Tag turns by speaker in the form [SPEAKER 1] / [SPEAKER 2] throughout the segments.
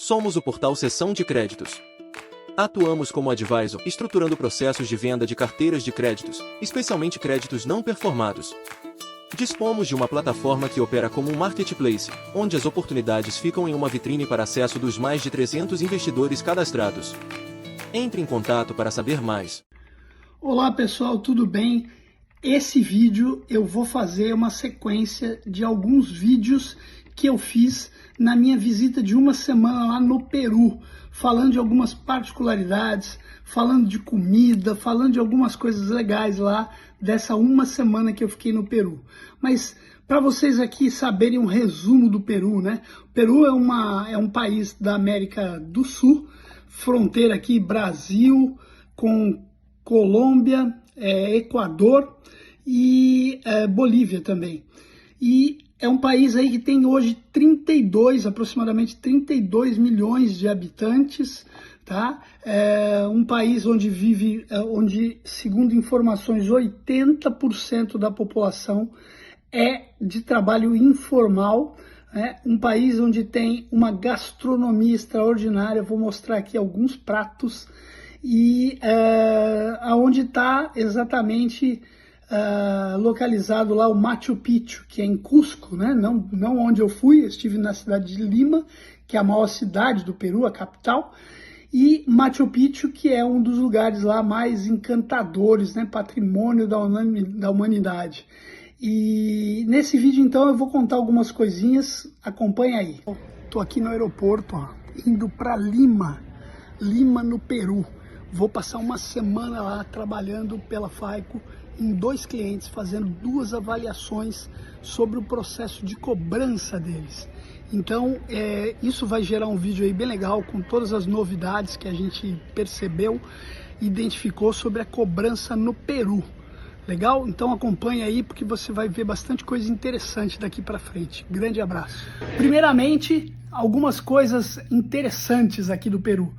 [SPEAKER 1] Somos o portal Seção de Créditos. Atuamos como advisor, estruturando processos de venda de carteiras de créditos, especialmente créditos não performados. Dispomos de uma plataforma que opera como um marketplace, onde as oportunidades ficam em uma vitrine para acesso dos mais de 300 investidores cadastrados. Entre em contato para saber mais.
[SPEAKER 2] Olá pessoal, tudo bem? Esse vídeo eu vou fazer uma sequência de alguns vídeos que eu fiz na minha visita de uma semana lá no Peru, falando de algumas particularidades, falando de comida, falando de algumas coisas legais lá dessa uma semana que eu fiquei no Peru. Mas para vocês aqui saberem um resumo do Peru, né? O Peru é um país da América do Sul, fronteira aqui Brasil com Colômbia, Equador e Bolívia também. E é um país aí que tem hoje aproximadamente 32 milhões de habitantes, tá? É um país onde, segundo informações, 80% da população é de trabalho informal, né? Um país onde tem uma gastronomia extraordinária. Vou mostrar aqui alguns pratos e aonde está exatamente localizado lá o Machu Picchu, que é em Cusco, né? Não onde eu fui, eu estive na cidade de Lima, que é a maior cidade do Peru, a capital, e Machu Picchu, que é um dos lugares lá mais encantadores, né? Patrimônio da humanidade. E nesse vídeo então eu vou contar algumas coisinhas, acompanha aí. Estou aqui no aeroporto, ó, indo para Lima, no Peru. Vou passar uma semana lá trabalhando pela Faico em 2 clientes, fazendo 2 avaliações sobre o processo de cobrança deles. Então, isso vai gerar um vídeo aí bem legal, com todas as novidades que a gente percebeu, identificou sobre a cobrança no Peru. Legal? Então acompanha aí, porque você vai ver bastante coisa interessante daqui para frente. Grande abraço. Primeiramente, algumas coisas interessantes aqui do Peru.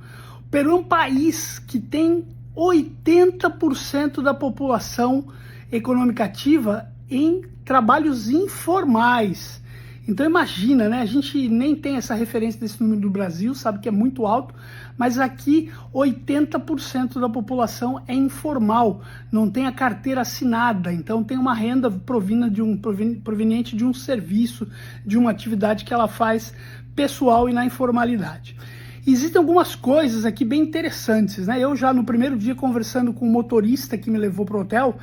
[SPEAKER 2] O Peru é um país que tem 80% da população econômica ativa em trabalhos informais. Então imagina, né? A gente nem tem essa referência desse número do Brasil, sabe que é muito alto, mas aqui 80% da população é informal, não tem a carteira assinada, então tem uma renda proveniente de um serviço, de uma atividade que ela faz pessoal e na informalidade. Existem algumas coisas aqui bem interessantes, né? Eu já no primeiro dia conversando com o motorista que me levou para o hotel,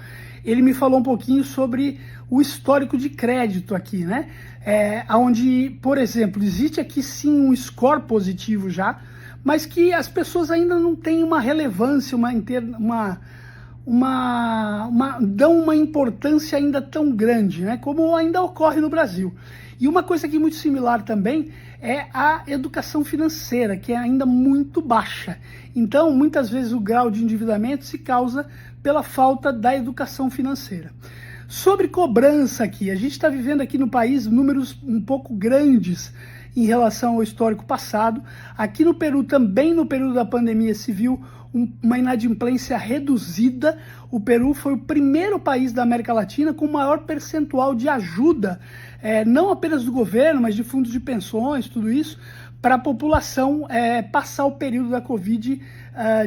[SPEAKER 2] ele me falou um pouquinho sobre o histórico de crédito aqui, né? Onde, por exemplo, existe aqui sim um score positivo já, mas que as pessoas ainda não têm uma relevância, dão uma importância ainda tão grande, né? Como ainda ocorre no Brasil. E uma coisa aqui muito similar também é a educação financeira, que é ainda muito baixa. Então, muitas vezes o grau de endividamento se causa pela falta da educação financeira. Sobre cobrança aqui, a gente está vivendo aqui no país números um pouco grandes em relação ao histórico passado. Aqui no Peru, também no período da pandemia, se viu uma inadimplência reduzida. O Peru foi o primeiro país da América Latina com maior percentual de ajuda, não apenas do governo, mas de fundos de pensões, tudo isso, para a população passar o período da Covid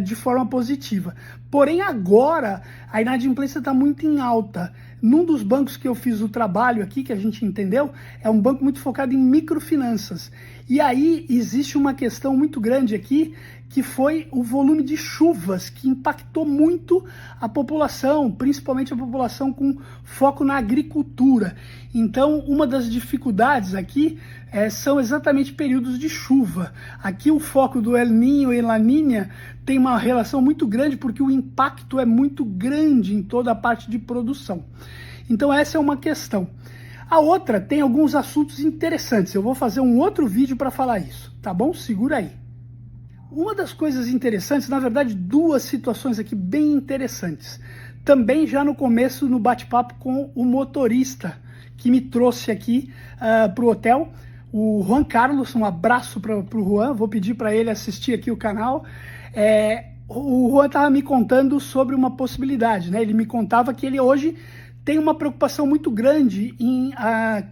[SPEAKER 2] de forma positiva. Porém, agora a inadimplência está muito em alta. Num dos bancos que eu fiz o trabalho aqui, que a gente entendeu, é um banco muito focado em microfinanças. E aí existe uma questão muito grande aqui, que foi o volume de chuvas, que impactou muito a população, principalmente a população com foco na agricultura. Então, uma das dificuldades aqui são exatamente períodos de chuva. Aqui o foco do El Niño e La Niña tem uma relação muito grande, porque o impacto é muito grande em toda a parte de produção. Então essa é uma questão. A outra tem alguns assuntos interessantes. Eu vou fazer um outro vídeo para falar isso, tá bom? Segura aí. Uma das coisas interessantes, na verdade, 2 situações aqui bem interessantes. Também já no começo, no bate-papo com o motorista que me trouxe aqui para o hotel, o Juan Carlos. Um abraço para o Juan, vou pedir para ele assistir aqui o canal. O Juan estava me contando sobre uma possibilidade, né? Ele me contava que ele hoje tem uma preocupação muito grande em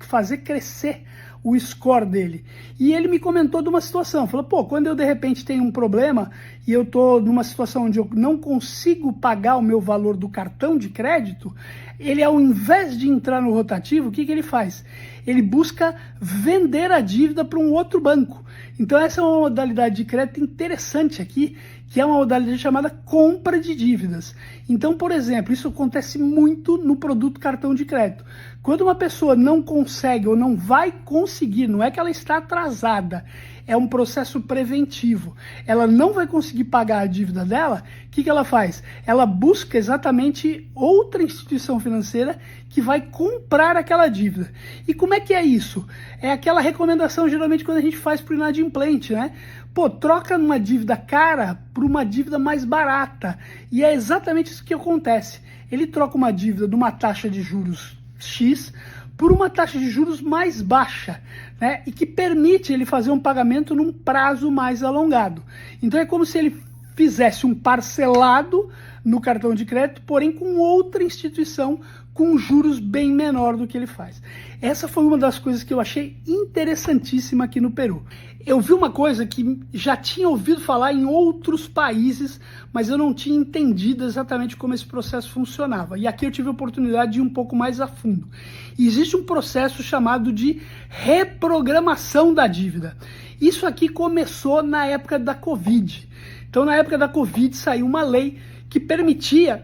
[SPEAKER 2] fazer crescer o score dele. E ele me comentou de uma situação, falou, pô, quando eu de repente tenho um problema e eu tô numa situação onde eu não consigo pagar o meu valor do cartão de crédito, ele, ao invés de entrar no rotativo, o que ele faz? Ele busca vender a dívida para um outro banco. Então essa é uma modalidade de crédito interessante aqui, que é uma modalidade chamada compra de dívidas. Então, por exemplo, isso acontece muito no produto cartão de crédito. Quando uma pessoa não consegue ou não vai conseguir, não é que ela está atrasada, é um processo preventivo. Ela não vai conseguir pagar a dívida dela, o que ela faz? Ela busca exatamente outra instituição financeira que vai comprar aquela dívida. E como é que é isso? É aquela recomendação, geralmente, quando a gente faz para o inadimplente, né? Pô, troca uma dívida cara por uma dívida mais barata. E é exatamente isso que acontece. Ele troca uma dívida de uma taxa de juros X por uma taxa de juros mais baixa, né? E que permite ele fazer um pagamento num prazo mais alongado. Então é como se ele fizesse um parcelado no cartão de crédito, porém com outra instituição com juros bem menor do que ele faz. Essa foi uma das coisas que eu achei interessantíssima aqui no Peru. Eu vi uma coisa que já tinha ouvido falar em outros países, mas eu não tinha entendido exatamente como esse processo funcionava. E aqui eu tive a oportunidade de ir um pouco mais a fundo. E existe um processo chamado de reprogramação da dívida. Isso aqui começou na época da Covid. Então, na época da Covid, saiu uma lei que permitia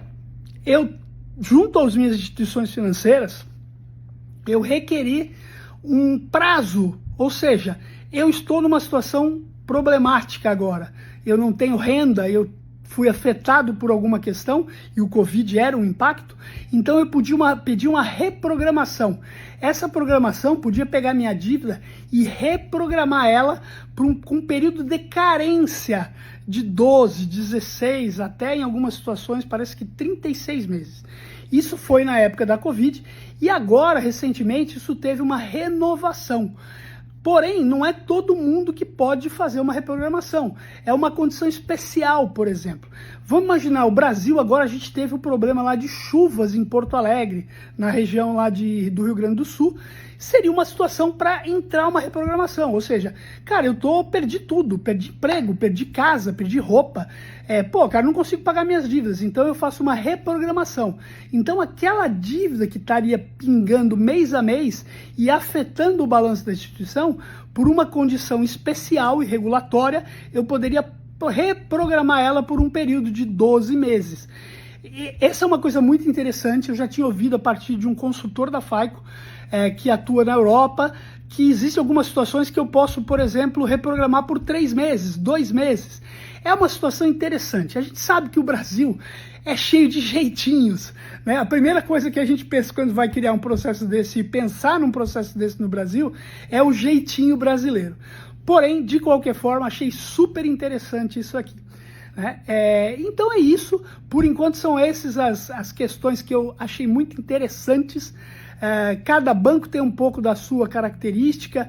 [SPEAKER 2] eu, junto às minhas instituições financeiras, eu requerir um prazo, ou seja, eu estou numa situação problemática agora, eu não tenho renda, eu fui afetado por alguma questão, e o Covid era um impacto, então eu pedi uma reprogramação. Essa programação podia pegar minha dívida e reprogramar ela com um período de carência de 12, 16, até em algumas situações parece que 36 meses. Isso foi na época da Covid e agora, recentemente, isso teve uma renovação. Porém, não é todo mundo que pode fazer uma reprogramação. É uma condição especial, por exemplo. Vamos imaginar, o Brasil, agora a gente teve o problema lá de chuvas em Porto Alegre, na região lá do Rio Grande do Sul. Seria uma situação para entrar uma reprogramação. Ou seja, cara, perdi tudo, perdi emprego, perdi casa, perdi roupa. Cara, não consigo pagar minhas dívidas, então eu faço uma reprogramação. Então aquela dívida que estaria pingando mês a mês e afetando o balanço da instituição, por uma condição especial e regulatória, eu poderia reprogramar ela por um período de 12 meses. E essa é uma coisa muito interessante, eu já tinha ouvido a partir de um consultor da FAICO, que atua na Europa, que existem algumas situações que eu posso, por exemplo, reprogramar por 3 meses, 2 meses. É uma situação interessante. A gente sabe que o Brasil é cheio de jeitinhos, né? A primeira coisa que a gente pensa quando vai criar um processo desse e pensar num processo desse no Brasil é o jeitinho brasileiro. Porém, de qualquer forma, achei super interessante isso aqui. Então é isso. Por enquanto são essas as questões que eu achei muito interessantes. Cada banco tem um pouco da sua característica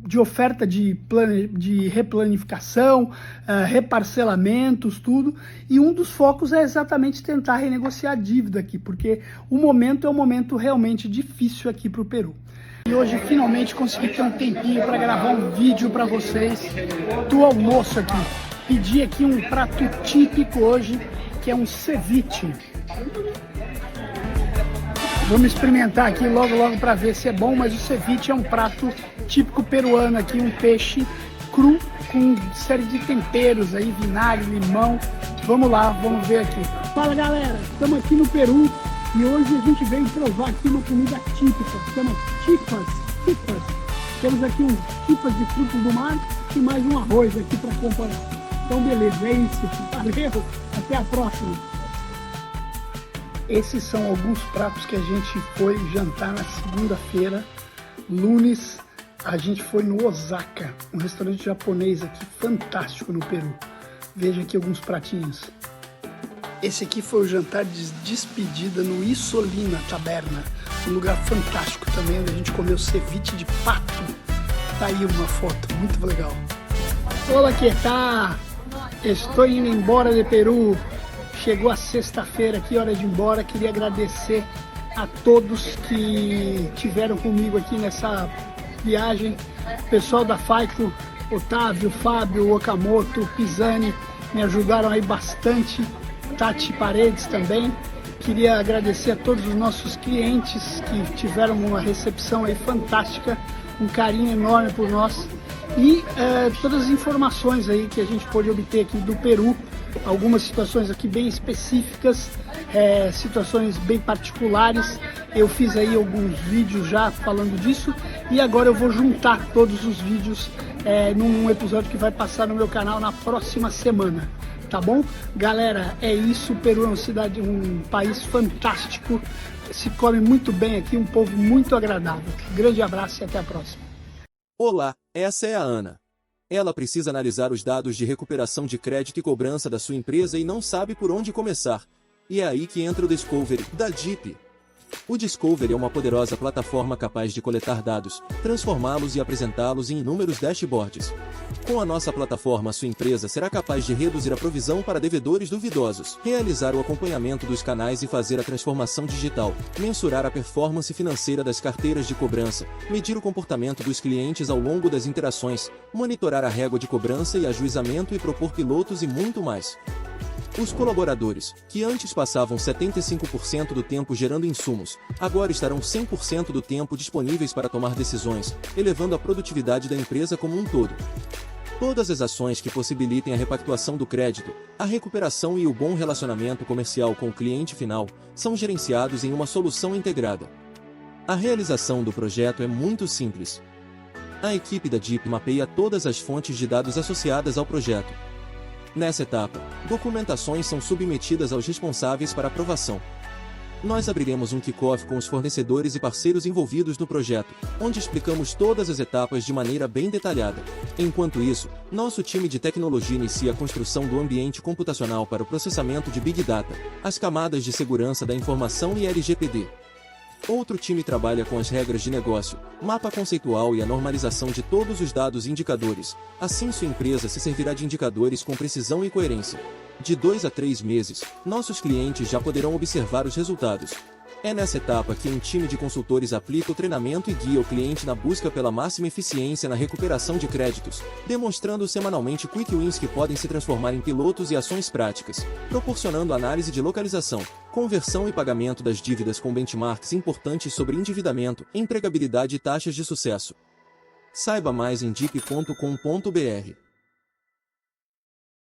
[SPEAKER 2] de oferta de replanificação, reparcelamentos, tudo. E um dos focos é exatamente tentar renegociar a dívida aqui, porque o momento é um momento realmente difícil aqui para o Peru. E hoje finalmente consegui ter um tempinho para gravar um vídeo para vocês do almoço aqui. Pedi aqui um prato típico hoje, que é um ceviche. Vamos experimentar aqui logo para ver se é bom, mas o ceviche é um prato típico peruano aqui, um peixe cru com série de temperos aí, vinagre, limão. Vamos lá, vamos ver aqui. Fala galera, estamos aqui no Peru e hoje a gente veio provar aqui uma comida típica, se chama chipas. Temos aqui uns chipas de frutos do mar e mais um arroz aqui para acompanhar. Então beleza, é isso. Valeu, até a próxima. Esses são alguns pratos que a gente foi jantar na segunda-feira, lunes. A gente foi no Osaka, um restaurante japonês aqui fantástico no Peru. Veja aqui alguns pratinhos. Esse aqui foi o jantar de despedida no Isolina Taberna, um lugar fantástico também, onde a gente comeu ceviche de pato. Tá aí uma foto, muito legal. Olá, que tal? Estou indo embora de Peru. Chegou a sexta-feira aqui, hora de ir embora. Queria agradecer a todos que tiveram comigo aqui nessa viagem. Pessoal da Faico, Otávio, Fábio, Okamoto, Pisani, me ajudaram aí bastante. Tati Paredes também. Queria agradecer a todos os nossos clientes que tiveram uma recepção aí fantástica, um carinho enorme por nós. E todas as informações aí que a gente pôde obter aqui do Peru, algumas situações aqui bem específicas, situações bem particulares. Eu fiz aí alguns vídeos já falando disso e agora eu vou juntar todos os vídeos num episódio que vai passar no meu canal na próxima semana. Tá bom? Galera, é isso. O Peru é uma cidade, um país fantástico. Se come muito bem aqui, um povo muito agradável. Grande abraço e até a próxima.
[SPEAKER 1] Olá, essa é a Ana. Ela precisa analisar os dados de recuperação de crédito e cobrança da sua empresa e não sabe por onde começar. E é aí que entra o Discovery, da Jeep. O Discovery é uma poderosa plataforma capaz de coletar dados, transformá-los e apresentá-los em inúmeros dashboards. Com a nossa plataforma, sua empresa será capaz de reduzir a provisão para devedores duvidosos, realizar o acompanhamento dos canais e fazer a transformação digital, mensurar a performance financeira das carteiras de cobrança, medir o comportamento dos clientes ao longo das interações, monitorar a régua de cobrança e ajuizamento e propor pilotos e muito mais. Os colaboradores, que antes passavam 75% do tempo gerando insumos, agora estarão 100% do tempo disponíveis para tomar decisões, elevando a produtividade da empresa como um todo. Todas as ações que possibilitem a repactuação do crédito, a recuperação e o bom relacionamento comercial com o cliente final, são gerenciados em uma solução integrada. A realização do projeto é muito simples. A equipe da Jeep mapeia todas as fontes de dados associadas ao projeto. Nessa etapa, documentações são submetidas aos responsáveis para aprovação. Nós abriremos um kick-off com os fornecedores e parceiros envolvidos no projeto, onde explicamos todas as etapas de maneira bem detalhada. Enquanto isso, nosso time de tecnologia inicia a construção do ambiente computacional para o processamento de Big Data, as camadas de segurança da informação e LGPD. Outro time trabalha com as regras de negócio, mapa conceitual e a normalização de todos os dados e indicadores. Assim sua empresa se servirá de indicadores com precisão e coerência. De 2 a 3 meses, nossos clientes já poderão observar os resultados. É nessa etapa que um time de consultores aplica o treinamento e guia o cliente na busca pela máxima eficiência na recuperação de créditos, demonstrando semanalmente quick wins que podem se transformar em pilotos e ações práticas, proporcionando análise de localização, conversão e pagamento das dívidas com benchmarks importantes sobre endividamento, empregabilidade e taxas de sucesso. Saiba mais em jeep.com.br.